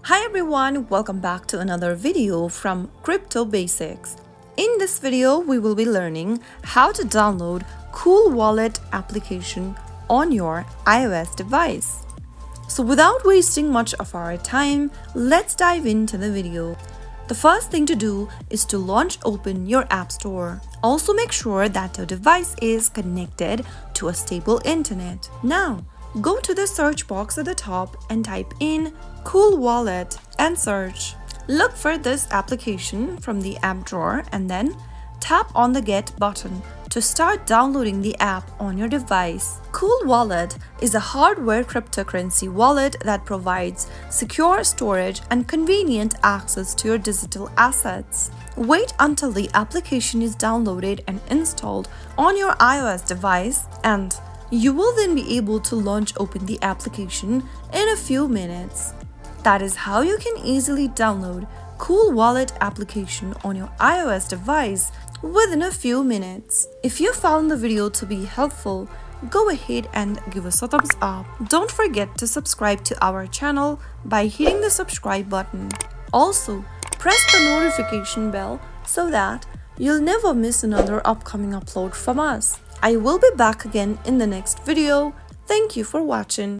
Hi everyone, welcome back to another video from Crypto Basics. In this video, we will be learning how to download CoolWallet application on your iOS device. So without wasting much of our time, let's dive into the video. The first thing to do is to open your App Store. Also make sure that your device is connected to a stable internet. Now, go to the search box at the top and type in CoolWallet and search. Look for this application from the app drawer and then tap on the Get button to start downloading the app on your device. CoolWallet is a hardware cryptocurrency wallet that provides secure storage and convenient access to your digital assets. Wait until the application is downloaded and installed on your iOS device, and you will then be able to open the application in a few minutes. That is how you can easily download CoolWallet application on your iOS device within a few minutes. If you found the video to be helpful, go ahead and give us a thumbs up. Don't forget to subscribe to our channel by hitting the subscribe button. Also, press the notification bell so that you'll never miss another upcoming upload from us. I will be back again in the next video. Thank you for watching.